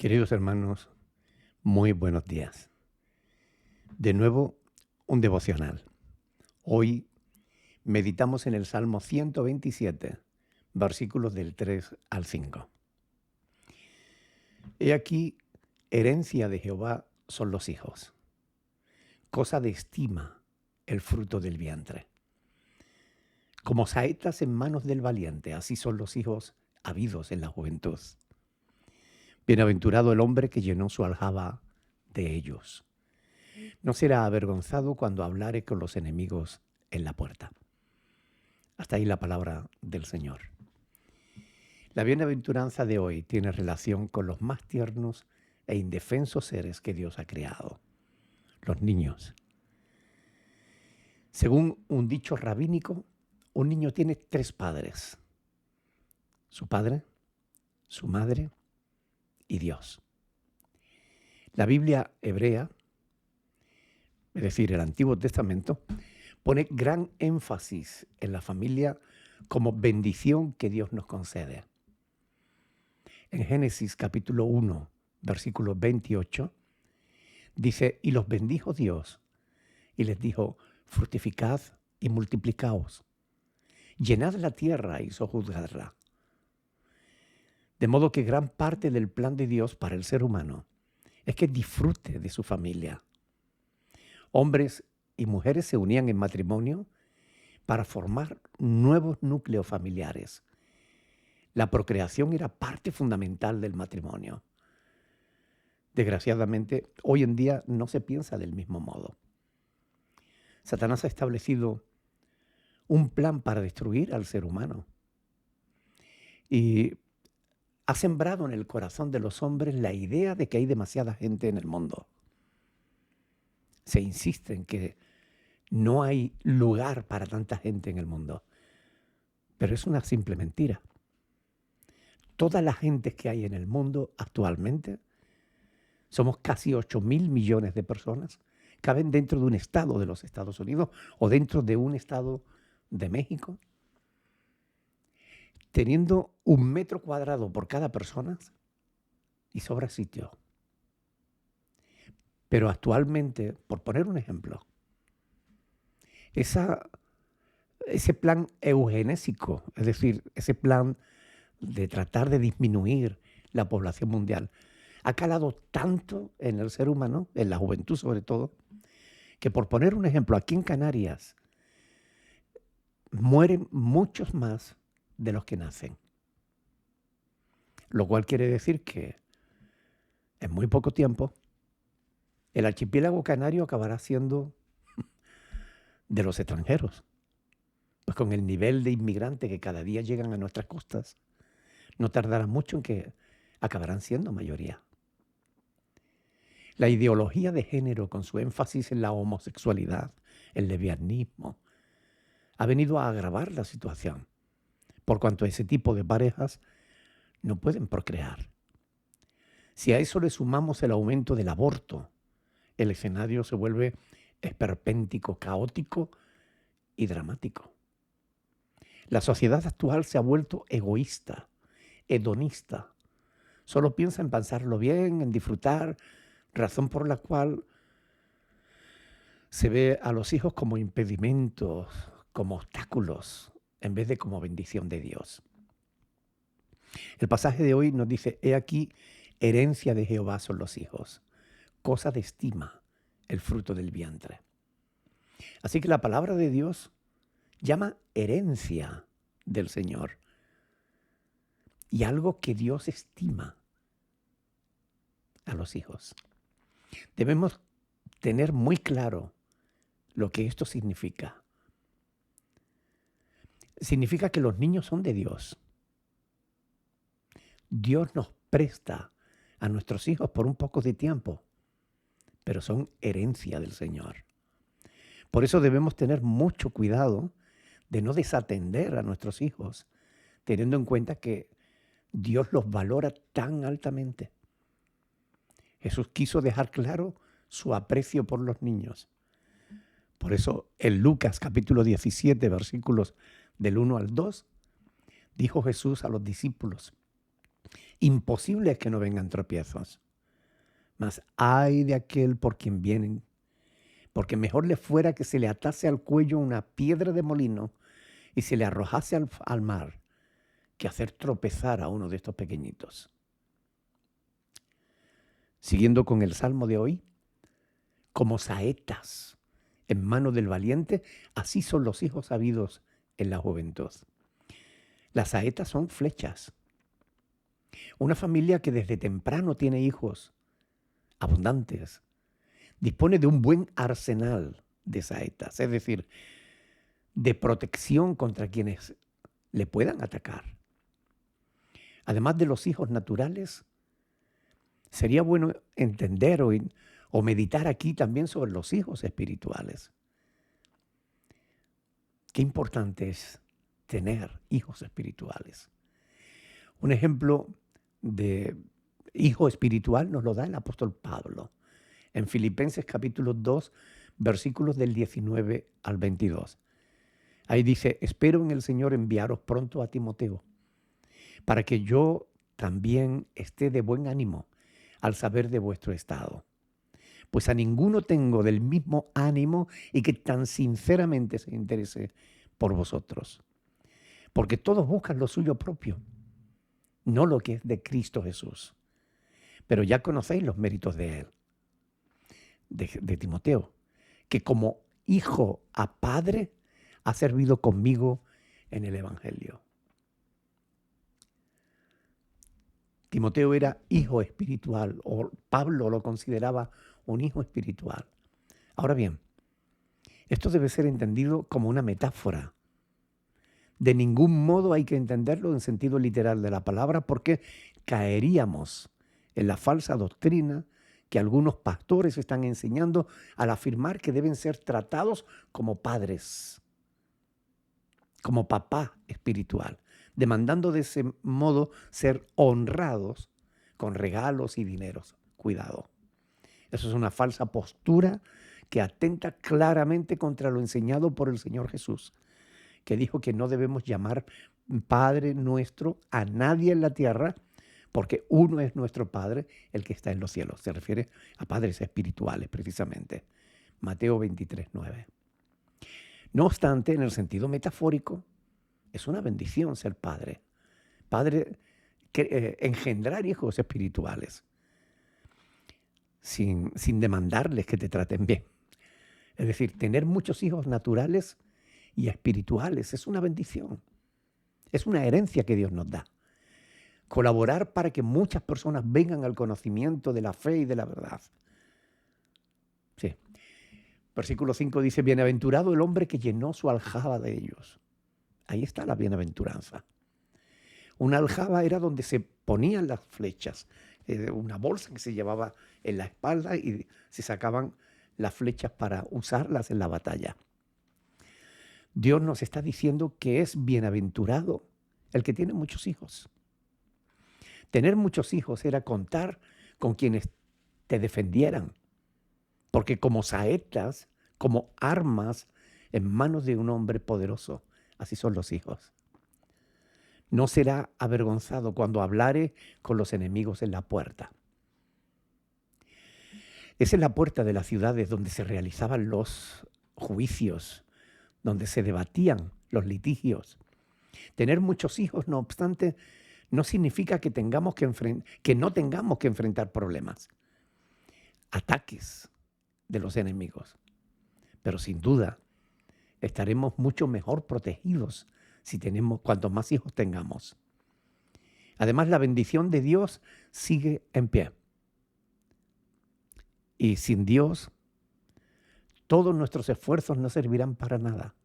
Queridos hermanos, muy buenos días. De nuevo, un devocional. Hoy meditamos en el Salmo 127, versículos del 3 al 5. He aquí, herencia de Jehová son los hijos, cosa de estima el fruto del vientre. Como saetas en manos del valiente, así son los hijos habidos en la juventud. Bienaventurado el hombre que llenó su aljaba de ellos. No será avergonzado cuando hablare con los enemigos en la puerta. Hasta ahí la palabra del Señor. La bienaventuranza de hoy tiene relación con los más tiernos e indefensos seres que Dios ha creado, los niños. Según un dicho rabínico, un niño tiene tres padres: su padre, su madre y Dios. La Biblia hebrea, es decir, el Antiguo Testamento, pone gran énfasis en la familia como bendición que Dios nos concede. En Génesis capítulo 1, versículo 28, dice: y los bendijo Dios y les dijo: fructificad y multiplicaos, llenad la tierra y sojuzgadla. De modo que gran parte del plan de Dios para el ser humano es que disfrute de su familia. Hombres y mujeres se unían en matrimonio para formar nuevos núcleos familiares. La procreación era parte fundamental del matrimonio. Desgraciadamente, hoy en día no se piensa del mismo modo. Satanás ha establecido un plan para destruir al ser humano y ha sembrado en el corazón de los hombres la idea de que hay demasiada gente en el mundo. Se insiste en que no hay lugar para tanta gente en el mundo, pero es una simple mentira. Toda la gente que hay en el mundo actualmente, somos casi 8.000 millones de personas, caben dentro de un estado de los Estados Unidos o dentro de un estado de México. Teniendo 1 metro cuadrado por cada persona y sobra sitio. Pero actualmente, por poner un ejemplo, ese plan eugenésico, es decir, ese plan de tratar de disminuir la población mundial, ha calado tanto en el ser humano, en la juventud sobre todo, que por poner un ejemplo, aquí en Canarias mueren muchos más de los que nacen. Lo cual quiere decir que en muy poco tiempo el archipiélago canario acabará siendo de los extranjeros. Pues con el nivel de inmigrantes que cada día llegan a nuestras costas, no tardará mucho en que acabarán siendo mayoría. La ideología de género, con su énfasis en la homosexualidad, el lesbianismo, ha venido a agravar la situación, por cuanto ese tipo de parejas no pueden procrear. Si a eso le sumamos el aumento del aborto, el escenario se vuelve esperpéntico, caótico y dramático. La sociedad actual se ha vuelto egoísta, hedonista. Solo piensa en pasarlo bien, en disfrutar, razón por la cual se ve a los hijos como impedimentos, como obstáculos, en vez de como bendición de Dios. El pasaje de hoy nos dice: he aquí, herencia de Jehová son los hijos, cosa de estima el fruto del vientre. Así que la palabra de Dios llama herencia del Señor y algo que Dios estima a los hijos. Debemos tener muy claro lo que esto significa. Significa que los niños son de Dios. Dios nos presta a nuestros hijos por un poco de tiempo, pero son herencia del Señor. Por eso debemos tener mucho cuidado de no desatender a nuestros hijos, teniendo en cuenta que Dios los valora tan altamente. Jesús quiso dejar claro su aprecio por los niños. Por eso en Lucas capítulo 17, versículos del 1 al 2, dijo Jesús a los discípulos: Imposible es que no vengan tropiezos. Mas ay de aquel por quien vienen, porque mejor le fuera que se le atase al cuello una piedra de molino y se le arrojase al mar, que hacer tropezar a uno de estos pequeñitos. Siguiendo con el salmo de hoy, como saetas en mano del valiente, así son los hijos habidos en la juventud. Las saetas son flechas. Una familia que desde temprano tiene hijos abundantes, dispone de un buen arsenal de saetas, es decir, de protección contra quienes le puedan atacar. Además de los hijos naturales, sería bueno entender o meditar aquí también sobre los hijos espirituales. Qué importante es tener hijos espirituales. Un ejemplo de hijo espiritual nos lo da el apóstol Pablo en Filipenses capítulo 2, versículos del 19 al 22. Ahí dice, espero en el Señor enviaros pronto a Timoteo, para que yo también esté de buen ánimo al saber de vuestro estado. Pues a ninguno tengo del mismo ánimo y que tan sinceramente se interese por vosotros. Porque todos buscan lo suyo propio, no lo que es de Cristo Jesús. Pero ya conocéis los méritos de él, de Timoteo, que como hijo a padre ha servido conmigo en el Evangelio. Timoteo era hijo espiritual, o Pablo lo consideraba un hijo espiritual. Ahora bien, esto debe ser entendido como una metáfora. De ningún modo hay que entenderlo en sentido literal de la palabra, porque caeríamos en la falsa doctrina que algunos pastores están enseñando al afirmar que deben ser tratados como padres, como papá espiritual, demandando de ese modo ser honrados con regalos y dineros. Cuidado. Eso es una falsa postura que atenta claramente contra lo enseñado por el Señor Jesús, que dijo que no debemos llamar Padre nuestro a nadie en la tierra, porque uno es nuestro Padre, el que está en los cielos. Se refiere a padres espirituales, precisamente. Mateo 23, 9. No obstante, en el sentido metafórico, es una bendición ser padre. Padre, engendrar hijos espirituales, sin demandarles que te traten bien. Es decir, tener muchos hijos naturales y espirituales es una bendición. Es una herencia que Dios nos da. Colaborar para que muchas personas vengan al conocimiento de la fe y de la verdad. Sí. Versículo 5 dice, bienaventurado el hombre que llenó su aljaba de ellos. Ahí está la bienaventuranza. Una aljaba era donde se ponían las flechas, una bolsa que se llevaba en la espalda y se sacaban las flechas para usarlas en la batalla. Dios nos está diciendo que es bienaventurado el que tiene muchos hijos. Tener muchos hijos era contar con quienes te defendieran, porque como saetas, como armas en manos de un hombre poderoso, así son los hijos. No será avergonzado cuando hablare con los enemigos en la puerta. Es en la puerta de las ciudades donde se realizaban los juicios, donde se debatían los litigios. Tener muchos hijos, no obstante, no significa que no tengamos que enfrentar problemas, ataques de los enemigos. Pero sin duda estaremos mucho mejor protegidos cuanto más hijos tengamos. Además, la bendición de Dios sigue en pie. Y sin Dios, todos nuestros esfuerzos no servirán para nada.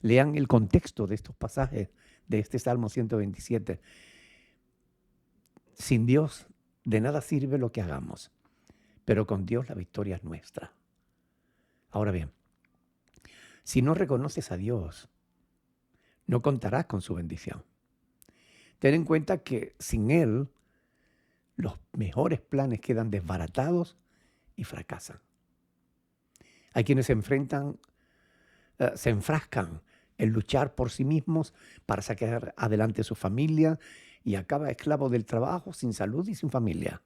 Lean el contexto de estos pasajes de este Salmo 127. Sin Dios, de nada sirve lo que hagamos, pero con Dios la victoria es nuestra. Ahora bien, si no reconoces a Dios, no contarás con su bendición. Ten en cuenta que sin Él, los mejores planes quedan desbaratados y fracasan. Hay quienes se enfrascan en luchar por sí mismos para sacar adelante su familia y acaba esclavo del trabajo, sin salud y sin familia.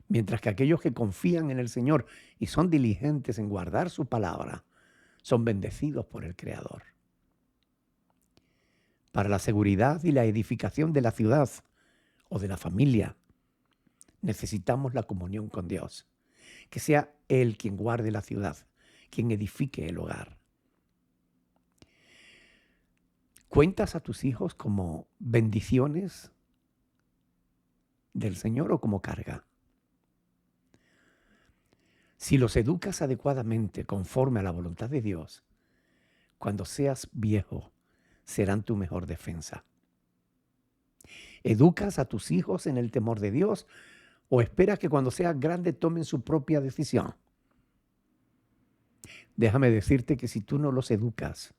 Mientras que aquellos que confían en el Señor y son diligentes en guardar su palabra, son bendecidos por el Creador. Para la seguridad y la edificación de la ciudad o de la familia, necesitamos la comunión con Dios. Que sea Él quien guarde la ciudad, quien edifique el hogar. ¿Cuentas a tus hijos como bendiciones del Señor o como carga? Si los educas adecuadamente conforme a la voluntad de Dios, cuando seas viejo, serán tu mejor defensa. ¿Educas a tus hijos en el temor de Dios o esperas que cuando seas grande tomen su propia decisión? Déjame decirte que si tú no los educas,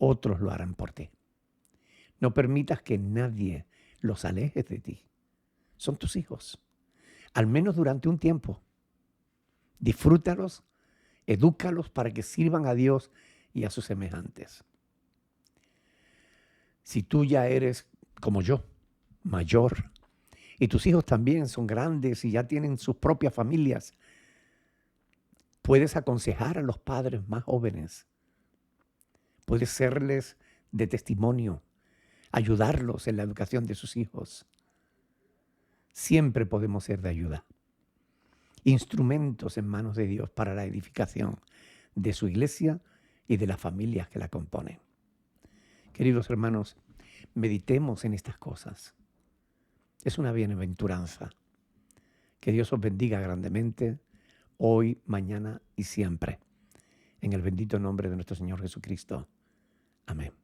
otros lo harán por ti. No permitas que nadie los aleje de ti. Son tus hijos, al menos durante un tiempo. Disfrútalos, edúcalos para que sirvan a Dios y a sus semejantes. Si tú ya eres como yo, mayor, y tus hijos también son grandes y ya tienen sus propias familias, puedes aconsejar a los padres más jóvenes. Puedes serles de testimonio, ayudarlos en la educación de sus hijos. Siempre podemos ser de ayuda. Instrumentos en manos de Dios para la edificación de su iglesia y de las familias que la componen. Queridos hermanos, meditemos en estas cosas. Es una bienaventuranza. Que Dios os bendiga grandemente, hoy, mañana y siempre. En el bendito nombre de nuestro Señor Jesucristo. Amén.